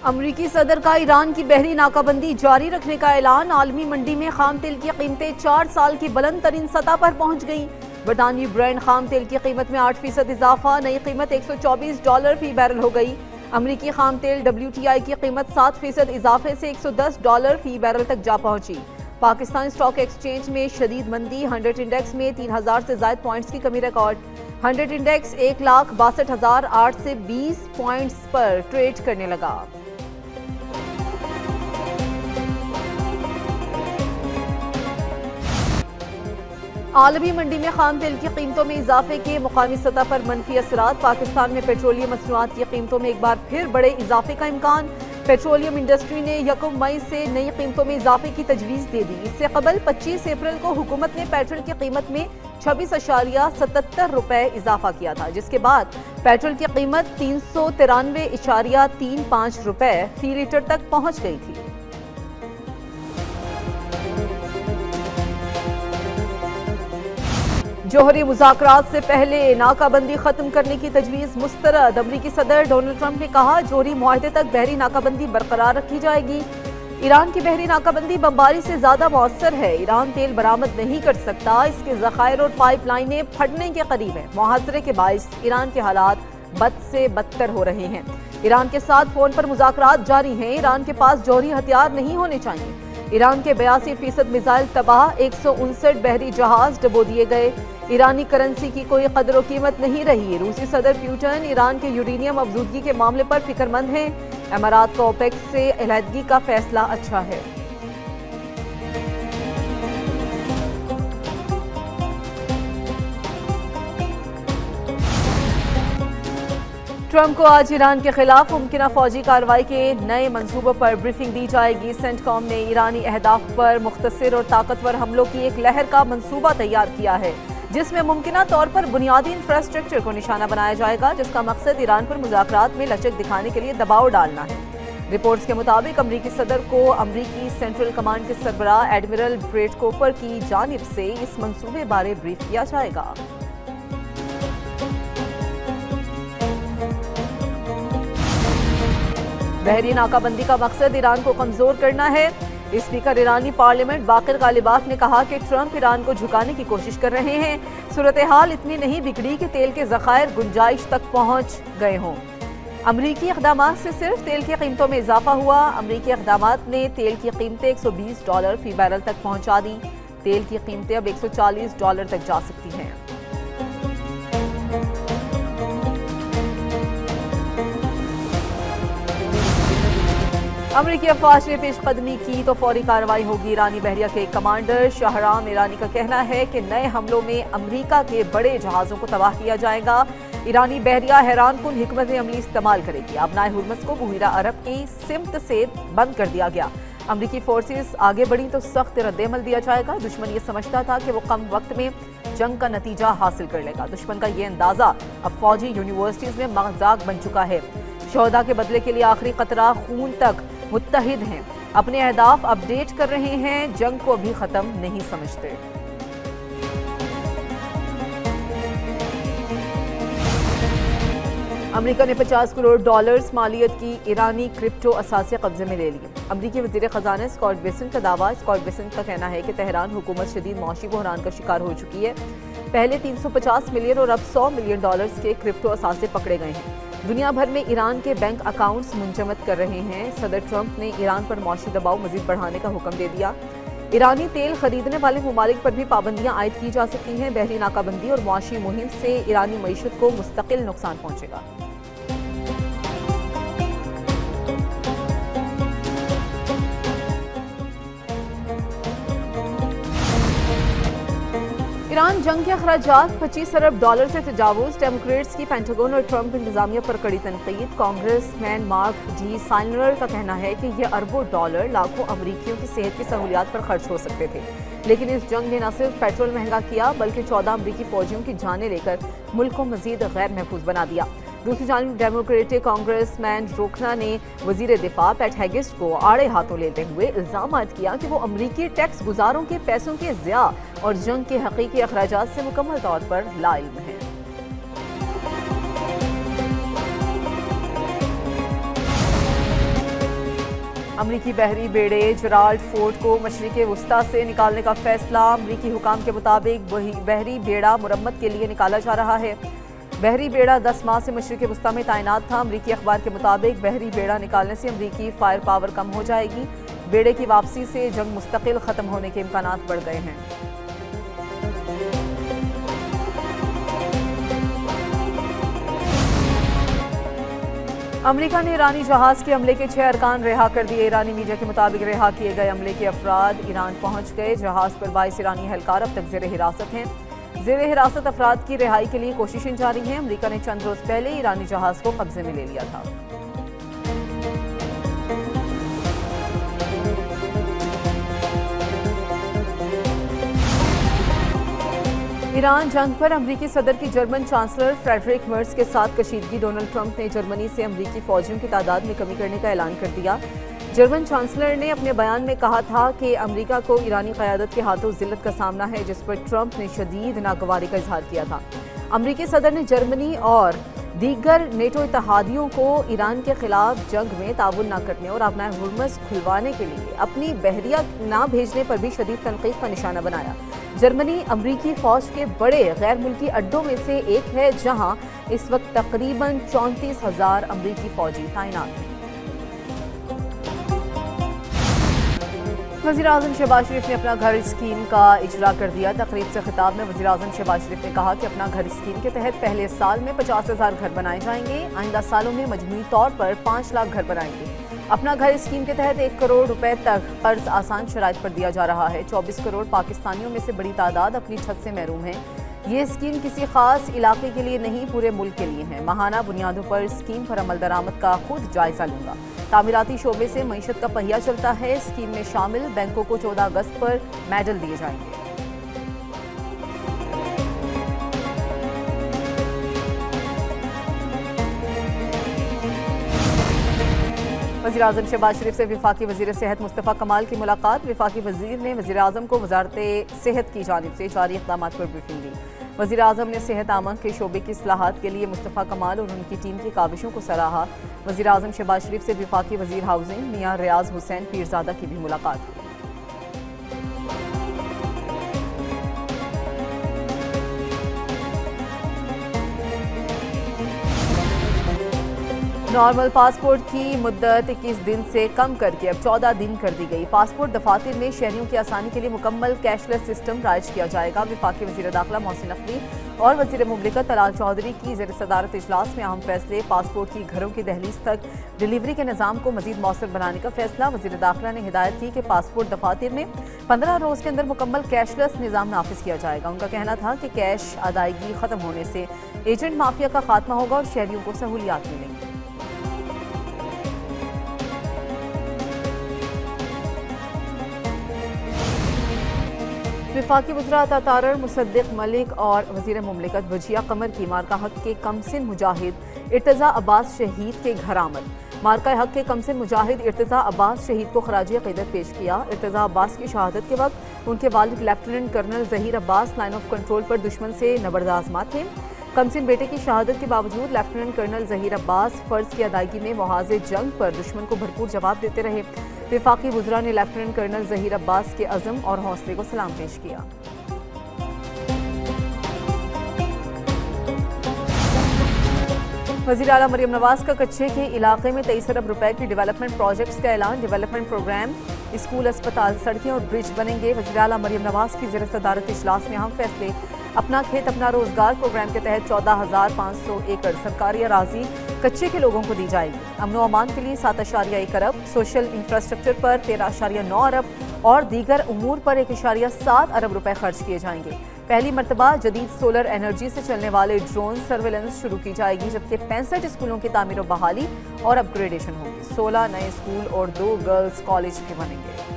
अमरीकी सदर का ईरान की बहरी नाकाबंदी जारी रखने का ऐलान। आलमी मंडी में खाम तेल की कीमतें 4 साल की बुलंद तरीन सतह पर पहुंच गई। बरतानवी ब्रांड खाम तेल की कीमत में 8% इजाफा, नई कीमत $124 फी बैरल हो गई। अमरीकी खाम तेल WTI की कीमत 7% इजाफे से $110 फी बैरल तक जा पहुंची। पाकिस्तान स्टॉक एक्सचेंज में शदीद मंदी, 100 इंडेक्स में 3000 से ज्यादा पॉइंट्स की कमी रिकॉर्ड। 100 इंडेक्स 1,62,820 पॉइंट्स पर ट्रेड करने लगा। आलमी मंडी में खाम तेल की कीमतों में इजाफे के मुकामी सतह पर मनफी असरात। पाकिस्तान में पेट्रोलियम मसनूआत की कीमतों में एक बार फिर बड़े इजाफे का इम्कान। पेट्रोलियम इंडस्ट्री ने 1 मई से नई कीमतों में इजाफे की तजवीज़ दे दी। इससे कबल 25 अप्रैल को हुकूमत ने पेट्रोल की कीमत में 26.77 रुपए इजाफा किया था, जिसके बाद पेट्रोल की कीमत 393.35 रुपए फी लीटर तक पहुंच गई थी। जौहरी मुज़ाकरात से पहले नाकाबंदी खत्म करने की तजवीज़ मुस्तरद। अमरीकी सदर डोनाल्ड ट्रंप ने कहा, जौहरी मुआहदे तक बहरी नाकाबंदी बरकरार रखी जाएगी। ईरान की बहरी नाकाबंदी बमबारी से ज्यादा मौसर है। ईरान तेल बरामद नहीं कर सकता, इसके ज़खायर और पाइपलाइनें फटने के करीब हैं। मुहासरे के बाइस ईरान के हालात बद से बदतर हो रहे हैं। ईरान के साथ फोन पर मुज़ाकरात जारी हैं। ईरान के पास जौहरी हथियार नहीं होने चाहिए। ईरान के 82% मिसाइल तबाह, 159 बहरी जहाज डबो दिए गए। ईरानी करेंसी की कोई कदर कीमत नहीं रही। रूसी सदर पुतिन ईरान के यूरेनियम अफजूदगी के मामले पर फिक्रमंद हैं। अमारात का ओपेक से अलहदगी का फैसला अच्छा है। ट्रंप को आज ईरान के खिलाफ मुमकिना फौजी कार्रवाई के नए मंसूबों पर ब्रीफिंग दी जाएगी। सेंटकॉम ने ईरानी अहदाफ पर मुख्तसर और ताकतवर हमलों की एक लहर का मंसूबा तैयार किया है, जिसमें मुमकिना तौर पर बुनियादी इंफ्रास्ट्रक्चर को निशाना बनाया जाएगा, जिसका मकसद ईरान पर मुज़ाकरात में लचक दिखाने के लिए दबाव डालना है। रिपोर्ट्स के मुताबिक अमरीकी सदर को अमरीकी सेंट्रल कमांड के सरबराह एडमिरल ब्रेट कोपर की जानिब से इस मंसूबे बारे ब्रीफ किया जाएगा। बहरी नाकाबंदी का मकसद ईरान को कमजोर करना है। स्पीकर ईरानी पार्लियामेंट बाकिर गालिबाफ ने कहा कि ट्रंप ईरान को झुकाने की कोशिश कर रहे हैं। सूरत हाल इतनी नहीं बिगड़ी कि तेल के ज़खायर गुंजाइश तक पहुंच गए हों। अमरीकी इक़दामात से सिर्फ तेल की कीमतों में इजाफा हुआ। अमरीकी इक़दामात ने तेल की कीमतें $120 फी बैरल तक पहुंचा दी। तेल की कीमतें अब $140 तक जा सकती हैं। अमरीकी अफवाज ने पेशकदमी की तो फौरी कार्रवाई होगी। ईरानी बहरिया के कमांडर शाहराम ईरानी का कहना है कि नए हमलों में अमरीका के बड़े जहाज़ों को तबाह किया जाएगा। ईरानी बहरिया हैरान कुन हिकमत अमली इस्तेमाल करेगी। अबनाए हुर्मुज़ को बहीरा अरब की सिमत से बंद कर दिया गया। अमरीकी फोर्सेस आगे बढ़ी तो सख्त रद्द-ए-अमल दिया जाएगा। दुश्मन ये समझता था कि वो कम वक्त में जंग का नतीजा हासिल कर लेगा। दुश्मन का ये अंदाजा अब फौजी यूनिवर्सिटीज में मजाक बन चुका है। शोहदा के बदले के लिए आखिरी कतरा खून तक मुत्तहिद हैं। अपने अहदाफ अपडेट कर रहे हैं, जंग को अभी खत्म नहीं समझते। अमेरिका ने $50 करोड़ मालियत की ईरानी क्रिप्टो असासे कब्जे में ले ली। अमरीकी वज़ीर ख़जाना स्कॉट बेसेंट का दावा। स्कॉट बेसेंट का कहना है कि तेहरान हुकूमत शदीद मौशी बहरान का शिकार हो चुकी है। पहले $350 मिलियन और अब $100 मिलियन के क्रिप्टो असासे पकड़े गए हैं। दुनिया भर में ईरान के बैंक अकाउंट्स मुंजमद कर रहे हैं। सदर ट्रंप ने ईरान पर मौशी दबाव मजीद बढ़ाने का हुक्म दे दिया। ईरानी तेल खरीदने वाले ममालिक पर भी पाबंदियां आयद की जा सकती हैं। बहरी नाकाबंदी और मौशी मुहिम से ईरानी मईशत को मुस्तकिल नुकसान पहुंचेगा। ईरान जंग के अखराजात $25 अरब से तजावुज़। डेमोक्रेट्स की पेंटागन और ट्रंप इंतजामिया पर कड़ी तनकीद। कांग्रेसमैन मार्क डी साइनर का कहना है कि यह अरबों डॉलर लाखों अमरीकियों की सेहत की सहूलियात पर खर्च हो सकते थे, लेकिन इस जंग ने न सिर्फ पेट्रोल महंगा किया बल्कि 14 अमरीकी फौजियों की जानें लेकर मुल्क को मजीद गैर महफूज बना दिया। दूसरी जानिब डेमोक्रेटिक कांग्रेसमैन रोकना ने वजीर दिफा पैट हेगिस्ट को आड़े हाथों लेते हुए इल्जाम आयद किया कि वो अमरीकी टैक्स गुजारों के पैसों के ज़िया और जंग के हकीकी अखराजात से मुकम्मल तौर पर लाइल्म हैं। अमरीकी बहरी बेड़े जराल्ड फोर्ट को मशरिक़ वुस्ता से निकालने का फैसला। अमरीकी हुकाम के मुताबिक बहरी बेड़ा मुरम्मत के लिए निकाला जा रहा है। बहरी बेड़ा 10 माह से मशरिक़ वुस्ता में तैनात था। अमरीकी अखबार के मुताबिक बहरी बेड़ा निकालने से अमरीकी फायर पावर कम हो जाएगी। बेड़े की वापसी से जंग मुस्तकिल ख़त्म होने के इम्कानात बढ़ गए हैं। अमेरिका ने ईरानी जहाज के हमले के 6 अरकान रिहा कर दिए। ईरानी मीडिया के मुताबिक रिहा किए गए हमले के अफराद ईरान पहुंच गए। जहाज पर 22 ईरानी एहलकार अब तक ज़ेर हिरासत हैं। ज़ेर हिरासत अफराद की रिहाई के लिए कोशिशें जारी हैं। अमेरिका ने चंद रोज पहले ईरानी जहाज को कब्जे में ले लिया था। ईरान जंग पर अमरीकी सदर की जर्मन चांसलर फ्रेडरिक मर्ज के साथ कशीदगी। डोनाल्ड ट्रंप ने जर्मनी से अमरीकी फौजियों की तादाद में कमी करने का ऐलान कर दिया। जर्मन चांसलर ने अपने बयान में कहा था कि अमरीका को ईरानी क़यादत के हाथों जिल्लत का सामना है, जिस पर ट्रंप ने शदीद नागवारी का इजहार किया था। अमरीकी सदर ने जर्मनी और दीगर नेटो इत्तेहादियों को ईरान के खिलाफ जंग में ताउन न करने और अपना हुर्मस खुलवाने के लिए अपनी बहरिया न भेजने पर भी शदीद तनकीद का निशाना बनाया। जर्मनी अमरीकी फौज के बड़े गैर मुल्की अड्डों में से एक है, जहां इस वक्त तकरीबन 34,000 अमरीकी फौजी तैनात हैं। वज़ीर-ए-आज़म शहबाज शरीफ ने अपना घर स्कीम का इजरा कर दिया। तकरीब से खिताब में वज़ीर-ए-आज़म शहबाज शरीफ ने कहा कि अपना घर स्कीम के तहत पहले साल में 50,000 घर बनाए जाएंगे। आइंदा सालों में मजमूई तौर पर 5 लाख घर बनाएंगे। अपना घर स्कीम के तहत 1 करोड़ रुपए तक कर्ज आसान शराइत पर दिया जा रहा है। 24 करोड़ पाकिस्तानियों में से बड़ी तादाद अपनी छत से महरूम है। ये स्कीम किसी खास इलाके के लिए नहीं, पूरे मुल्क के लिए है। माहाना बुनियादों पर स्कीम पर अमल दरामद का खुद जायजा लूंगा। तामीराती शोबे से मईशत का पहिया चलता है। स्कीम में शामिल बैंकों को 14 अगस्त पर मेडल दिए जाएंगे। वज़ीर-ए-आज़म शहबाज शरीफ से वफाकी वज़ीर सेहत मुस्तफ़ा कमाल की मुलाकात। वफाकी वज़ीर ने वज़ीर-ए-आज़म को वज़ारत सेहत की जानिब से जारी इक़दामात पर ब्रीफिंग दी। वज़ीर-ए-आज़म ने सेहत आमा के शोबे की इस्लाहात के लिए मुस्तफ़ा कमाल और उनकी टीम की काविशों को सराहा। वज़ीर-ए-आज़म शहबाज शरीफ से वफाकी वज़ीर हाउसिंग मियां रियाज हुसैन पीरज़ादा की भी मुलाकात की। नॉर्मल पासपोर्ट की मुद्दत 21 दिन से कम करके अब 14 दिन कर दी गई। पासपोर्ट दफातर में शहरियों की आसानी के लिए मुकम्मल कैशलेस सिस्टम राइज किया जाएगा। वफाकी वज़ीर दाखिला मोहसिन नकवी और वज़ीर मुमलिकत तलाल चौधरी की ज़ेर सदारत इजलास में अहम फैसले। पासपोर्ट की घरों की दहलीज तक डिलीवरी के निज़ाम को मज़ीद मौसर बनाने का फैसला। वज़ीर दाखिला ने हिदायत की कि पासपोर्ट दफातर में 15 रोज़ के अंदर मुकम्मल कैशलेस निज़ाम नाफिज किया जाएगा। उनका कहना था कि कैश अदायगी ख़त्म होने से एजेंट माफिया का खात्मा होगा और शहरियों को सहूलियात मिलेंगी। वफाकी वज़रा तातारर मुसद्दिक मलिक और वज़ीर मुमलिकत वजिया कमर की मार्का हक के कमसिन मुजाहिद इर्तज़ा अब्बास शहीद के घर आमद। मार्का हक के कमसिन मुजाहिद इर्तज़ा अब्बास शहीद को खराजी अक़ीदत पेश किया। इर्तज़ा अब्बास की शहादत के वक्त उनके वालिद lieutenant colonel Zaheer Abbas line of control पर दुश्मन से नबरदाज़मात थे। कमसिन बेटे की शहादत के बावजूद लेफ्टिनेंट कर्नल ज़हीर अब्बास फ़र्ज़ की अदायगी में मुहाज़े जंग पर दुश्मन को भरपूर जवाब देते रहे। वफाकी वज़रा ने लेफ्टिनेंट कर्नल ज़हीर अब्बास के अज़म और हौसले को सलाम पेश किया। वज़ीर आला मरियम नवाज का कच्चे के इलाके में 23 अरब रुपए की डेवलपमेंट प्रोजेक्ट्स का ऐलान। डेवलपमेंट प्रोग्राम स्कूल, अस्पताल, सड़कें और ब्रिज बनेंगे। वज़ीर आला मरियम नवाज की ज़ेर सदारत इजलास में अहम फैसले। अपना खेत अपना रोजगार प्रोग्राम के तहत 14,500 एकड़ सरकारी अराजी कच्चे के लोगों को दी जाएगी। अमनो अमान के लिए 7.1 अरब, सोशल इंफ्रास्ट्रक्चर पर 13.9 अरब और दीगर उमूर पर 1.7 अरब रुपए खर्च किए जाएंगे। पहली मरतबा जदीद सोलर एनर्जी से चलने वाले ड्रोन सर्वेलेंस शुरू की जाएगी, जबकि 65 स्कूलों की तामीर और बहाली और अपग्रेडेशन होगी। 16 नए स्कूल और 2 गर्ल्स कॉलेज भी बनेंगे।